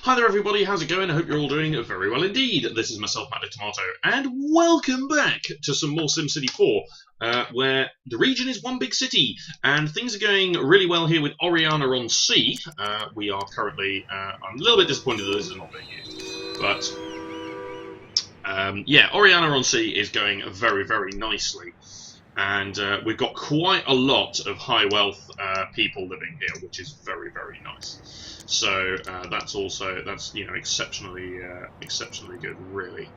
Hi there everybody, how's it going? I hope you're all doing very well indeed. This is myself, Matt the Tomato, and welcome back to some more SimCity 4, where the region is one big city, and things are going really well here with Oriana on Sea. We are currently, I'm a little bit disappointed that this is not being used, but yeah, Oriana on Sea is going very, very nicely. And we've got quite a lot of high wealth people living here, which is very, very nice. So that's exceptionally good, really.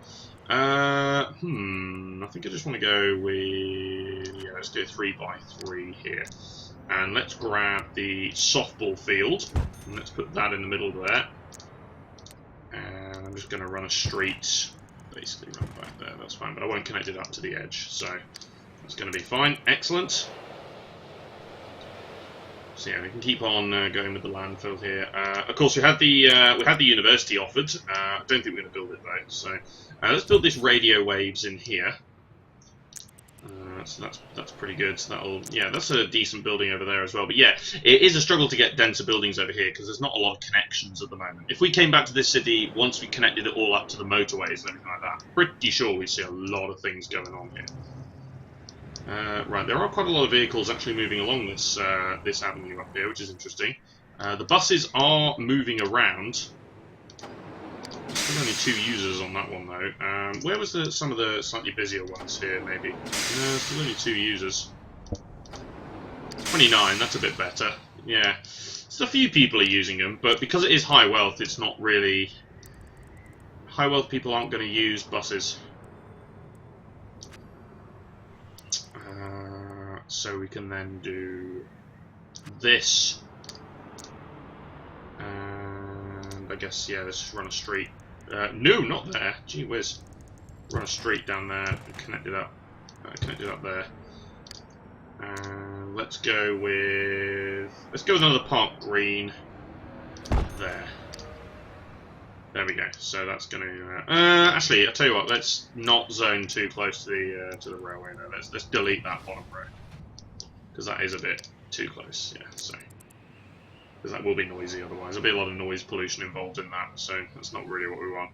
I think I just want to go with let's do 3x3 here, and let's grab the softball field and let's put that in the middle there. And I'm just going to run a street, basically run back there. That's fine, but I won't connect it up to the edge, so. It's going to be fine. Excellent. So yeah, we can keep on going with the landfill here. Of course, we had the university offered. I don't think we're going to build it though. So let's build this radio waves in here. So that's pretty good. So that's a decent building over there as well. But yeah, it is a struggle to get denser buildings over here because there's not a lot of connections at the moment. If we came back to this city once we connected it all up to the motorways and everything like that, pretty sure we'd see a lot of things going on here. Right, there are quite a lot of vehicles actually moving along this this avenue up here, which is interesting. The buses are moving around. There's only 2 users on that one though. Where was some of the slightly busier ones here? Maybe. Still only 2 users. 29. That's a bit better. Yeah, still a few people are using them, but because it is high wealth, it's not really. High wealth people aren't going to use buses. So we can then do this, and I guess, yeah, let's just run a street. No, not there. Gee whiz. Run a street down there and connect it up. There. Let's go with another park green there. There we go. So that's going to. Actually, I'll tell you what. Let's not zone too close to the railway there. Let's delete that bottom row. Because that is a bit too close, yeah, so. Because that will be noisy otherwise. There'll be a lot of noise pollution involved in that, so that's not really what we want.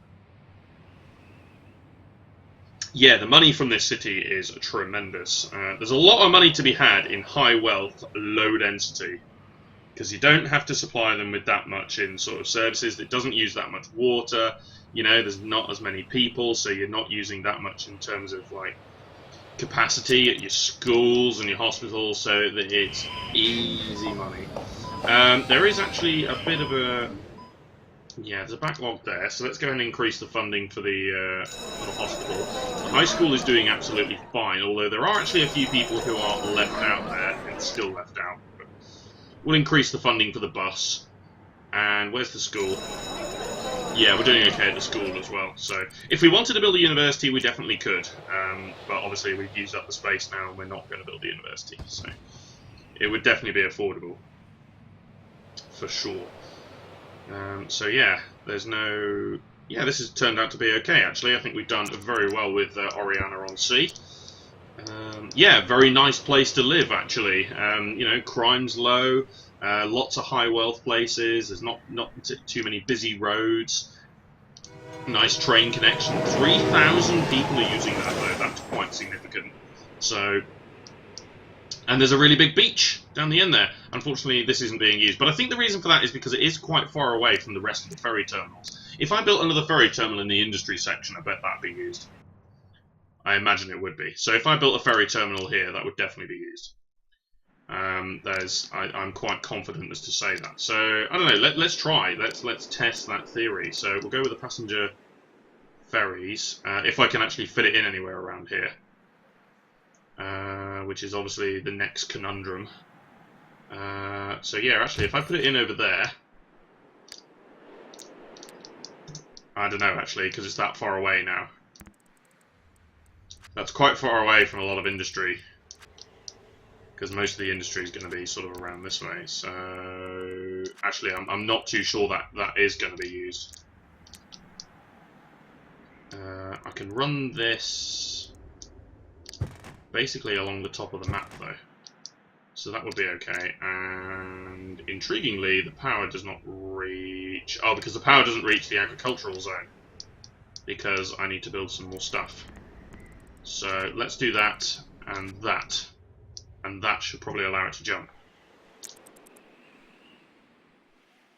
Yeah, the money from this city is tremendous. There's a lot of money to be had in high wealth, low density. Because you don't have to supply them with that much in sort of services. It doesn't use that much water. You know, there's not as many people, so you're not using that much in terms of, like, capacity at your schools and your hospitals, so that it's easy money. There is actually a bit of a there's a backlog there, so let's go ahead and increase the funding for the hospital. The high school is doing absolutely fine, although there are actually a few people who are left out there and still left out. But we'll increase the funding for the bus. And where's the school? Yeah, we're doing okay at the school as well. So if we wanted to build a university, we definitely could. But obviously we've used up the space now and we're not going to build a university. So it would definitely be affordable. For sure. So yeah, there's no... Yeah, this has turned out to be okay, actually. I think we've done very well with Oriana on Sea. Yeah, very nice place to live, actually. You know, crime's low. Lots of high wealth places. There's not too many busy roads. Nice train connection. 3,000 people are using that though. That's quite significant. So, and there's a really big beach down the end there. Unfortunately, this isn't being used. But I think the reason for that is because it is quite far away from the rest of the ferry terminals. If I built another ferry terminal in the industry section, I bet that'd be used. I imagine it would be. So if I built a ferry terminal here, that would definitely be used. I'm quite confident as to say that. So I don't know. Let's try. Let's test that theory. So we'll go with the passenger ferries if I can actually fit it in anywhere around here, which is obviously the next conundrum. So yeah, actually, if I put it in over there, I don't know actually because it's that far away now. That's quite far away from a lot of industry. Because most of the industry is going to be sort of around this way. So, actually, I'm not too sure that is going to be used. I can run this basically along the top of the map, though. So that would be okay. And intriguingly, the power does not reach... Oh, because the power doesn't reach the agricultural zone. Because I need to build some more stuff. So let's do that and that. And that should probably allow it to jump.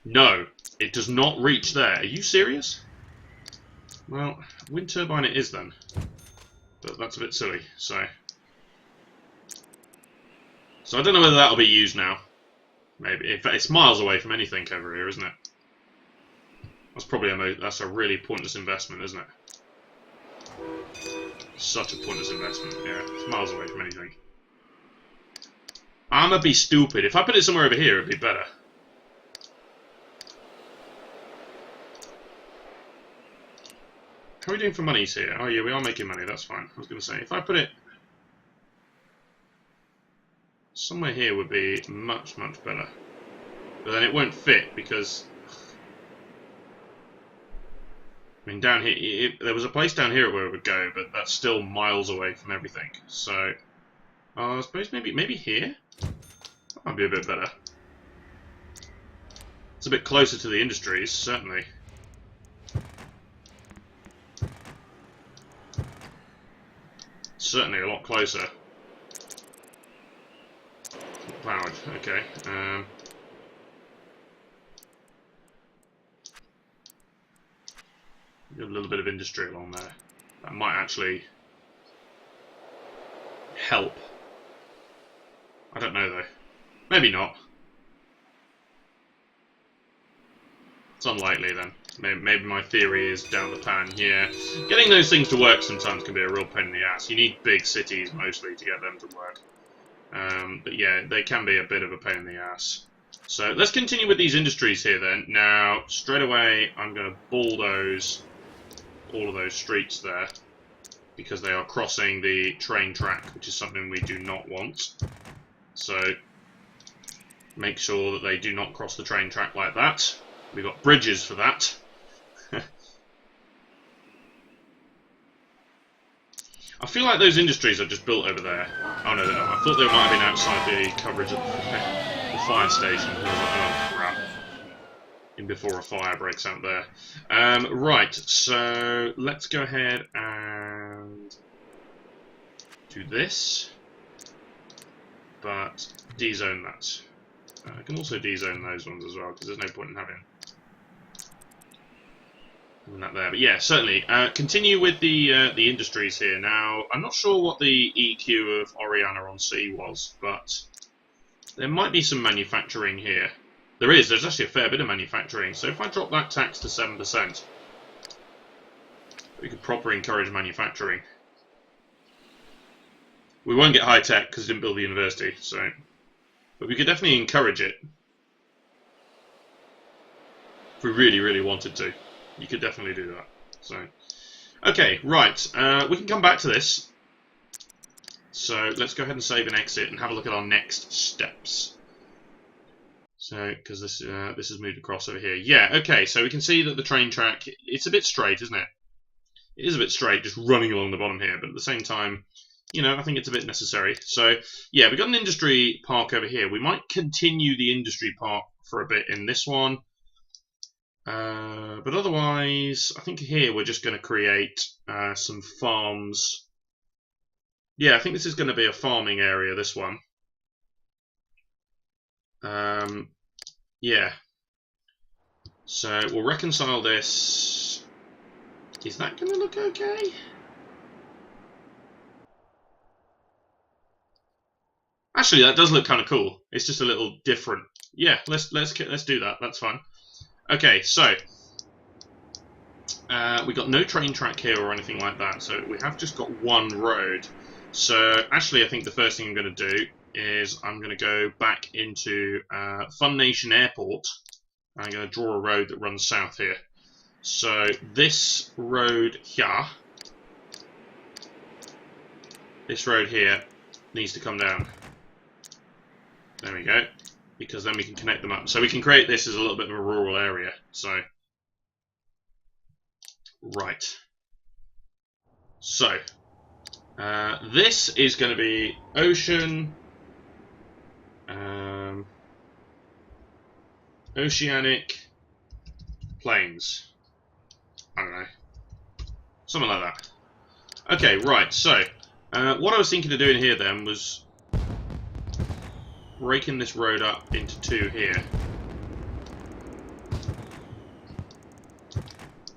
No, it does not reach there. Are you serious? Well, wind turbine it is then. But that's a bit silly, so I don't know whether that'll be used now. Maybe. In fact, it's miles away from anything over here, isn't it? That's probably that's a really pointless investment, isn't it? Such a pointless investment, yeah. It's miles away from anything. I'ma be stupid. If I put it somewhere over here, it'd be better. How are we doing for monies here? Oh yeah, we are making money, that's fine. I was going to say, if I put it somewhere here would be much, much better. But then it won't fit because... I mean, down here, there was a place down here where it would go, but that's still miles away from everything. So, I suppose maybe here? That might be a bit better. It's a bit closer to the industries, certainly. Certainly a lot closer. Powered, okay. A little bit of industry along there. That might actually help. I don't know though. Maybe not. It's unlikely then. Maybe my theory is down the pan here. Getting those things to work sometimes can be a real pain in the ass. You need big cities mostly to get them to work. But yeah, they can be a bit of a pain in the ass. So let's continue with these industries here then. Now, straight away, I'm going to bulldoze all of those streets there because they are crossing the train track, which is something we do not want. So make sure that they do not cross the train track like that. We've got bridges for that. I feel like those industries are just built over there. Oh no, I thought they might have been outside the coverage of the fire station. I was like, oh crap. In before a fire breaks out there. Right, so let's go ahead and do this. But de-zone that. I can also de-zone those ones as well, because there's no point in having that there. But yeah, certainly. Continue with the industries here. Now, I'm not sure what the EQ of Oriana on Sea was, but there might be some manufacturing here. There's actually a fair bit of manufacturing. So if I drop that tax to 7%, we could properly encourage manufacturing. We won't get high tech because we didn't build the university, so, but we could definitely encourage it. If we really, really wanted to. You could definitely do that. So, okay, right. We can come back to this. So let's go ahead and save and exit and have a look at our next steps. So, because this has moved across over here. Yeah, okay. So we can see that the train track, it's a bit straight, isn't it? It is a bit straight, just running along the bottom here. But at the same time, you know, I think it's a bit necessary. So yeah, we've got an industry park over here. We might continue the industry park for a bit in this one. But otherwise, I think here we're just going to create some farms. Yeah, I think this is going to be a farming area, this one. Yeah. So we'll reconcile this. Is that going to look okay? Actually, that does look kind of cool. It's just a little different. Yeah, let's do that. That's fine. Okay, so we got no train track here or anything like that, so we have just got one road. So actually, I think the first thing I'm going to do is I'm going to go back into Fun Nation Airport. I'm going to draw a road that runs south here. So this road here, needs to come down. There we go. Because then we can connect them up. So we can create this as a little bit of a rural area. So, right. So, this is going to be ocean, Oceanic plains. I don't know. Something like that. Okay, right, so what I was thinking of doing here then was breaking this road up into two here.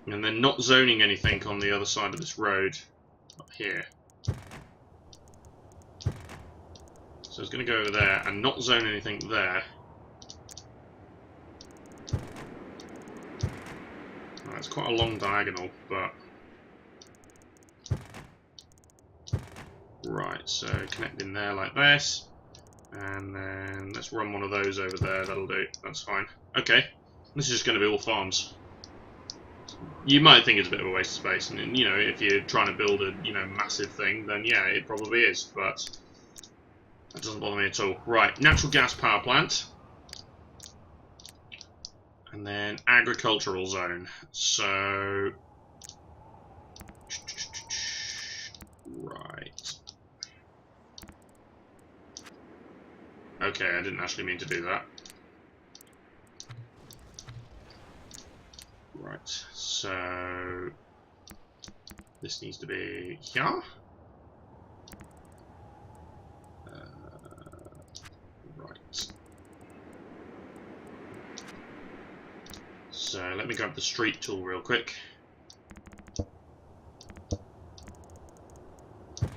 And then not zoning anything on the other side of this road up here. So it's going to go over there and not zone anything there. Well, it's quite a long diagonal, but... Right, so connect in there like this. And then let's run one of those over there, that'll do. That's fine. Okay, this is just going to be all farms. You might think it's a bit of a waste of space, and you know, if you're trying to build a massive thing, then yeah, it probably is, but that doesn't bother me at all. Right, natural gas power plant, and then agricultural zone. So, right. Okay, I didn't actually mean to do that. Right, so this needs to be here. Right. So let me grab the street tool real quick.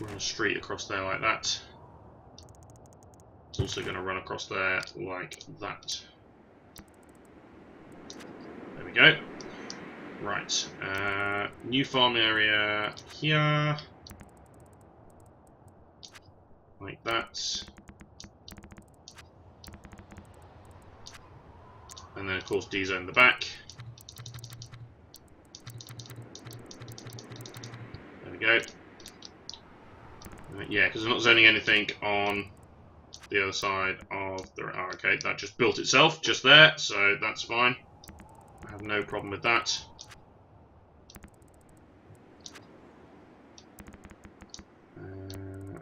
Run a street across there like that. It's also going to run across there like that. There we go. Right, new farm area here, like that, and then of course D-zone the back. There we go. Yeah, because we're not zoning anything on the other side of the... Oh, okay, that just built itself just there, so that's fine. I have no problem with that.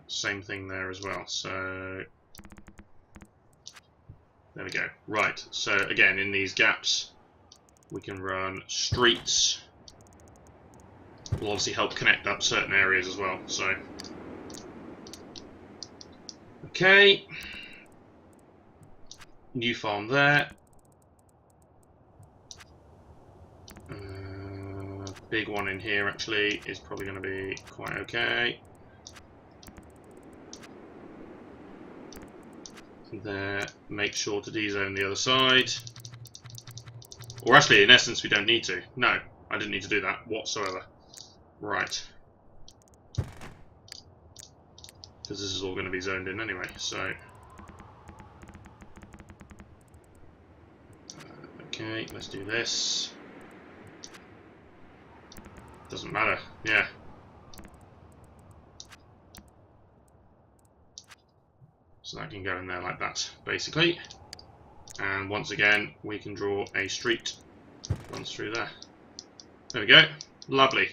Same thing there as well, so there we go. Right, so again, in these gaps we can run streets. Will obviously help connect up certain areas as well, so okay, new farm there. Big one in here actually is probably going to be quite okay. There, make sure to D-zone the other side. Or actually, in essence, we don't need to. No, I didn't need to do that whatsoever. Right. Because this is all going to be zoned in anyway, so... okay, let's do this. Doesn't matter, yeah. So that can go in there like that, basically. And once again, we can draw a street runs through there. There we go. Lovely.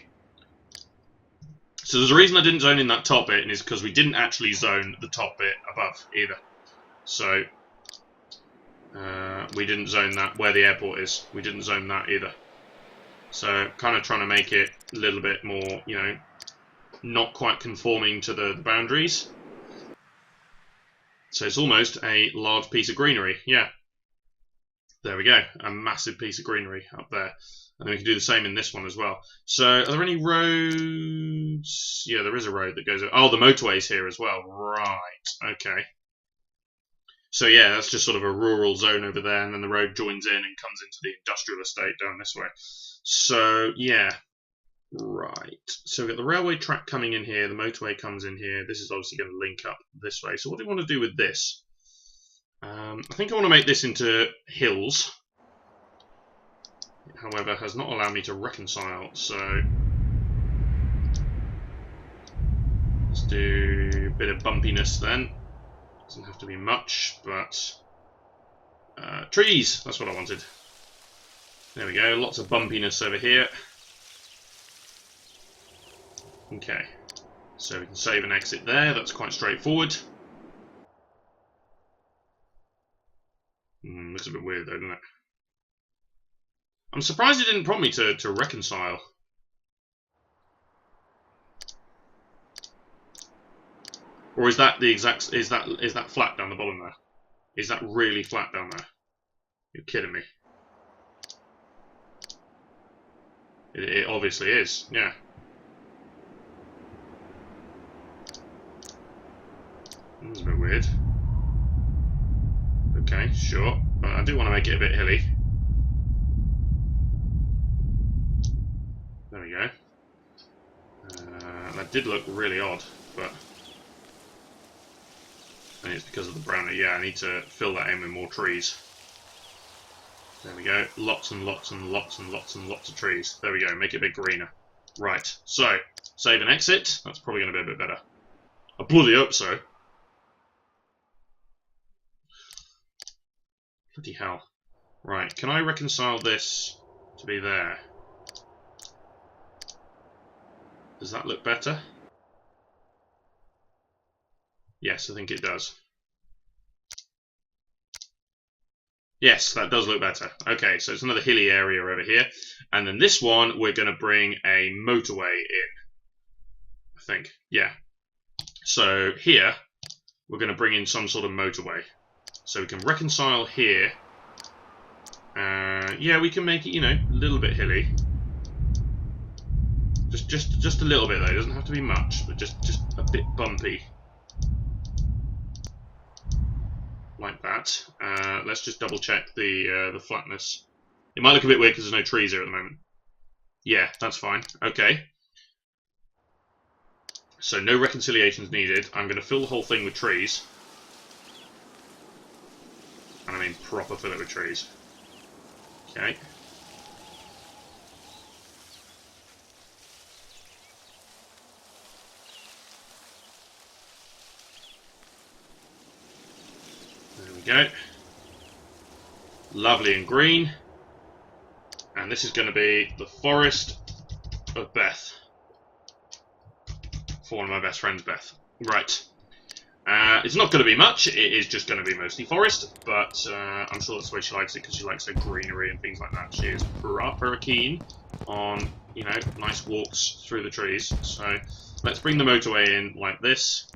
So there's a reason I didn't zone in that top bit, and is because we didn't actually zone the top bit above either. So we didn't zone that where the airport is. We didn't zone that either. So kind of trying to make it a little bit more, you know, not quite conforming to the boundaries. So it's almost a large piece of greenery, yeah. There we go, a massive piece of greenery up there. And then we can do the same in this one as well. So are there any roads? Yeah, there is a road that goes... Oh, the motorway's here as well. Right, okay. So yeah, that's just sort of a rural zone over there, and then the road joins in and comes into the industrial estate down this way. So, yeah. Right, so we've got the railway track coming in here, the motorway comes in here, this is obviously going to link up this way. So what do we want to do with this? I think I want to make this into hills. It, however, has not allowed me to reconcile, so let's do a bit of bumpiness then. Doesn't have to be much, but trees, that's what I wanted. There we go, lots of bumpiness over here. Okay, so we can save and exit there, that's quite straightforward. Looks a bit weird though, doesn't it? I'm surprised it didn't prompt me to reconcile. Or is that the exact? Is that flat down the bottom there? Is that really flat down there? You're kidding me. It obviously is. Yeah. That's a bit weird. Okay, sure. But I do want to make it a bit hilly. There we go. That did look really odd, but I think it's because of the brownie. Yeah, I need to fill that in with more trees. There we go. Lots and lots and lots and lots and lots of trees. There we go. Make it a bit greener. Right. So, save and exit. That's probably going to be a bit better. I bloody hope so. Bloody hell. Right. Can I reconcile this to be there? Does that look better? Yes, I think it does. Yes, that does look better. Okay, so it's another hilly area over here. And then this one, we're going to bring a motorway in. I think. Yeah. So here, we're going to bring in some sort of motorway. So we can reconcile here. Yeah, we can make it, you know, a little bit hilly. Just a little bit though. It doesn't have to be much, but just a bit bumpy. Like that. Let's just double check the flatness. It might look a bit weird because there's no trees here at the moment. Yeah, that's fine. Okay. So no reconciliations needed. I'm going to fill the whole thing with trees. And I mean proper fill it with trees. Okay. There we go. Lovely and green. And this is going to be the Forest of Beth. For one of my best friends, Beth. Right. It's not going to be much. It is just going to be mostly forest, but I'm sure that's the way she likes it because she likes her greenery and things like that. She is very keen on, you know, nice walks through the trees. So let's bring the motorway in like this.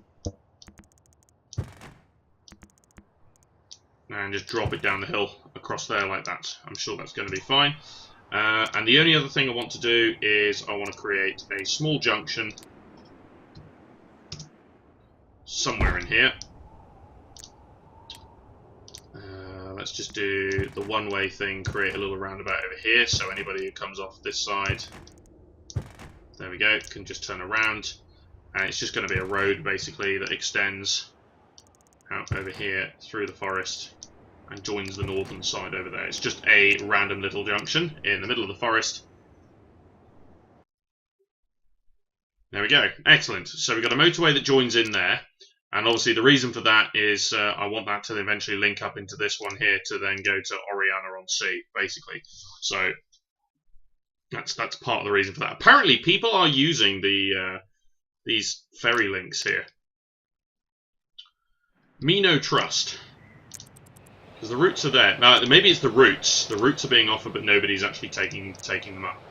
And just drop it down the hill across there like that. I'm sure that's going to be fine. And the only other thing I want to do is I want to create a small junction somewhere in here. Let's just do the one-way thing, create a little roundabout over here, so anybody who comes off this side, there we go, can just turn around. And it's just going to be a road, basically, that extends out over here through the forest and joins the northern side over there. It's just a random little junction in the middle of the forest. There we go. Excellent. So we've got a motorway that joins in there. And obviously the reason for that is I want that to eventually link up into this one here to then go to Oriana-on-Sea, basically. So that's part of the reason for that. Apparently people are using these ferry links here. Me no trust. Because the routes are there. Now, maybe it's the routes. The routes are being offered, but nobody's actually taking them up.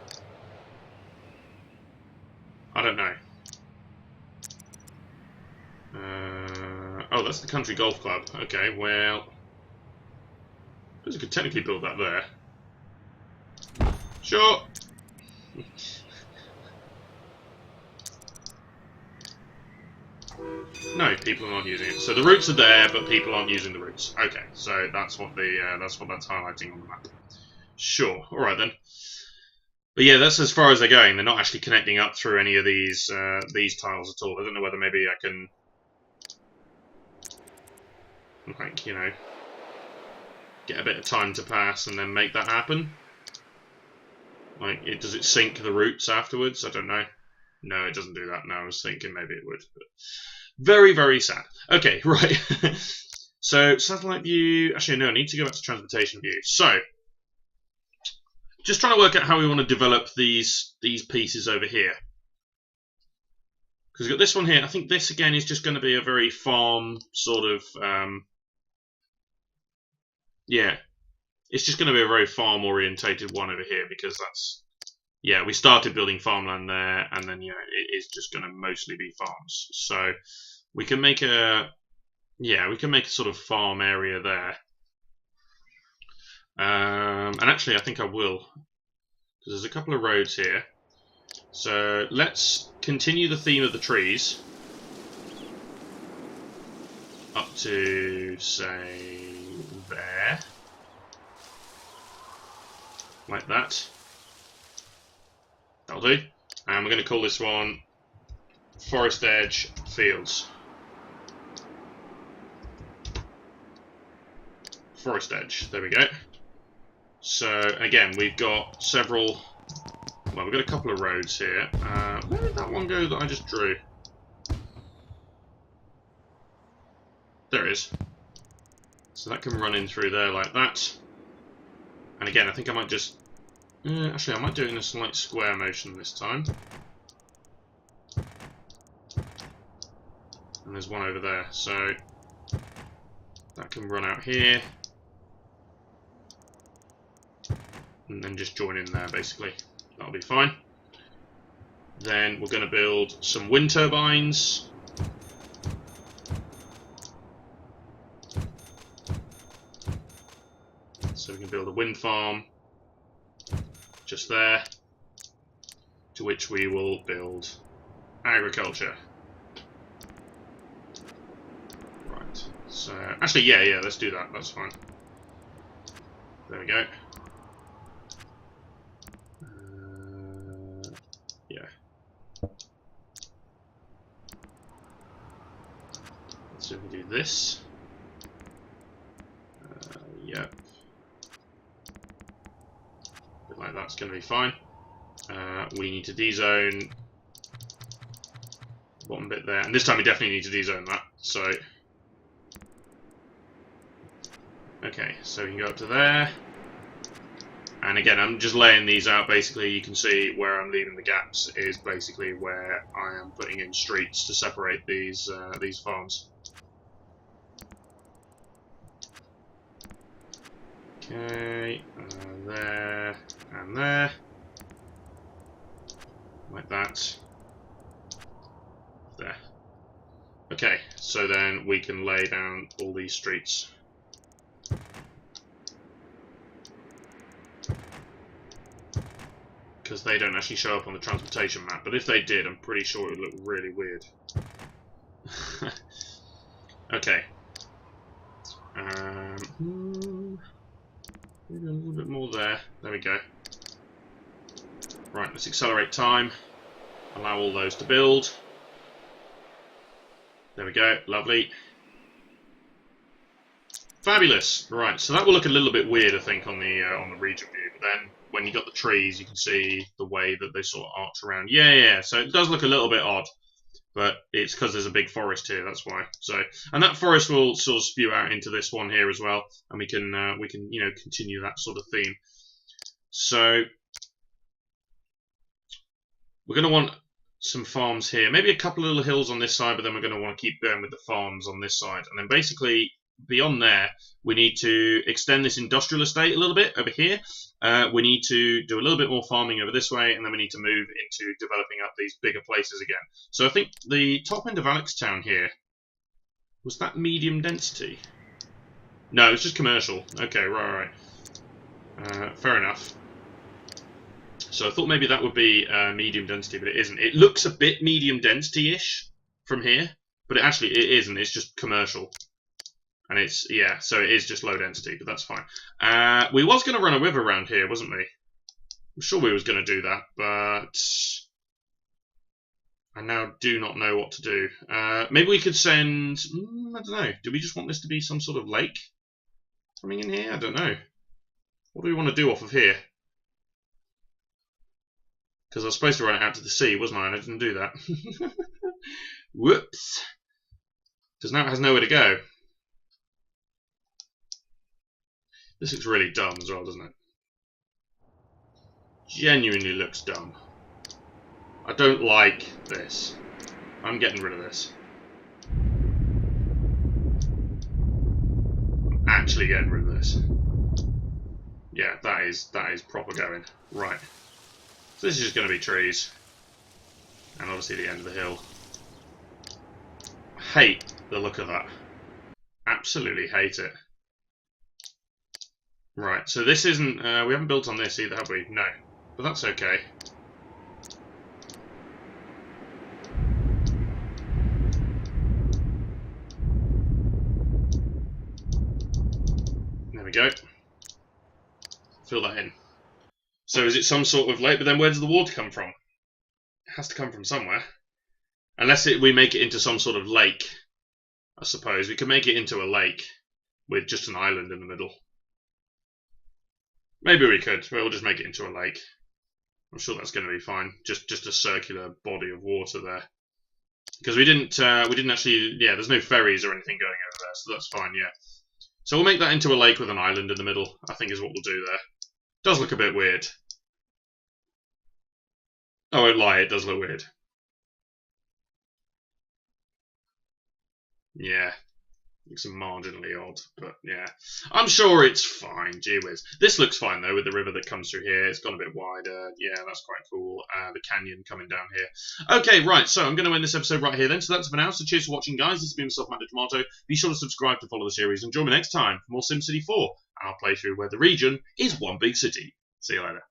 I don't know. Oh, that's the Country Golf Club. Okay, well, I suppose you could technically build that there. Sure. No, people aren't using it. So the routes are there, but people aren't using the routes. Okay, so that's what that's highlighting on the map. Sure. All right then. But yeah, that's as far as they're going. They're not actually connecting up through any of these tiles at all. I don't know whether maybe I can, like, you know, get a bit of time to pass and then make that happen. Like, does it sync the routes afterwards? I don't know. No, it doesn't do that. No, I was thinking maybe it would. But very, very sad. Okay, right. So, satellite view. Actually, no, I need to go back to transportation view. So, just trying to work out how we want to develop these pieces over here. Because we've got this one here. I think this, again, is just going to be a very farm sort of... yeah, it's just going to be a very farm orientated one over here, because that's, yeah, we started building farmland there, and then, you know, it is just going to mostly be farms. So we can make a, yeah, we can make a sort of farm area there. And actually, I think I will, because there's a couple of roads here. So let's continue the theme of the trees up to, say, there, like that. That'll do. And we're going to call this one Forest Edge Fields. Forest Edge, there we go. So, again, we've got several, well, we've got a couple of roads here. Where did that one go that I just drew? There it is. So that can run in through there like that. And again, I think I might just, actually, I might do it in a slight square motion this time. And there's one over there, so that can run out here. And then just join in there, basically. That'll be fine. Then we're going to build some wind turbines. So we can build a wind farm just there, to which we will build agriculture. Right, so actually, yeah, let's do that, that's fine. There we go. Yeah. Let's see if we can do this. Yep. Like that's going to be fine. We need to D-zone the bottom bit there, and this time we definitely need to D-zone that. So, okay, so we can go up to there, and again, I'm just laying these out. Basically, you can see where I'm leaving the gaps is basically where I am putting in streets to separate these farms. Okay, there and there, like that, there. Okay, so then we can lay down all these streets. Because they don't actually show up on the transportation map, but if they did, I'm pretty sure it would look really weird. Okay. Maybe a little bit more there. There we go. Right, let's accelerate time. Allow all those to build. There we go. Lovely. Fabulous. Right, so that will look a little bit weird, I think, on the region view. But then, when you got the trees, you can see the way that they sort of arch around. Yeah. So it does look a little bit odd, but it's because there's a big forest here. That's why. So, and that forest will sort of spew out into this one here as well, and we can continue that sort of theme. So we're going to want some farms here, maybe a couple of little hills on this side, but then we're going to want to keep going with the farms on this side, and then basically beyond there, we need to extend this industrial estate a little bit over here. We need to do a little bit more farming over this way, and then we need to move into developing up these bigger places again. So I think the top end of Alextown here, was that medium density? No, it's just commercial. Okay, right. Fair enough. So I thought maybe that would be medium density, but it isn't. It looks a bit medium density-ish from here, but it isn't. It's just commercial. And it's, yeah, so it is just low density, but that's fine. We was going to run a river around here, wasn't we? I'm sure we was going to do that, but I now do not know what to do. Maybe we could send, I don't know, do we just want this to be some sort of lake coming in here? I don't know. What do we want to do off of here? Because I was supposed to run it out to the sea, wasn't I? And I didn't do that. Whoops. Because now it has nowhere to go. This looks really dumb as well, doesn't it? Genuinely looks dumb. I don't like this. I'm getting rid of this. I'm actually getting rid of this. Yeah, that is proper going. Right. So this is just going to be trees. And obviously the end of the hill. Hate the look of that. Absolutely hate it. Right, so this isn't... we haven't built on this either, have we? No. But that's okay. There we go. Fill that in. So is it some sort of lake? But then where does the water come from? It has to come from somewhere. Unless we make it into some sort of lake, I suppose. We could make it into a lake with just an island in the middle. Maybe we could. We'll just make it into a lake. I'm sure that's going to be fine. Just a circular body of water there. Because we didn't actually... Yeah, there's no ferries or anything going over there, so that's fine, yeah. So we'll make that into a lake with an island in the middle, I think is what we'll do there. Does look a bit weird. I won't lie, it does look weird. Yeah. Looks marginally odd, but yeah. I'm sure it's fine, gee whiz. This looks fine though, with the river that comes through here. It's gone a bit wider. Yeah, that's quite cool. The canyon coming down here. Okay, right, so I'm going to end this episode right here then. So that's for now. So cheers for watching, guys. This has been myself, Matt the Tomato. Be sure to subscribe to follow the series and join me next time for more SimCity 4, our playthrough where the region is one big city. See you later.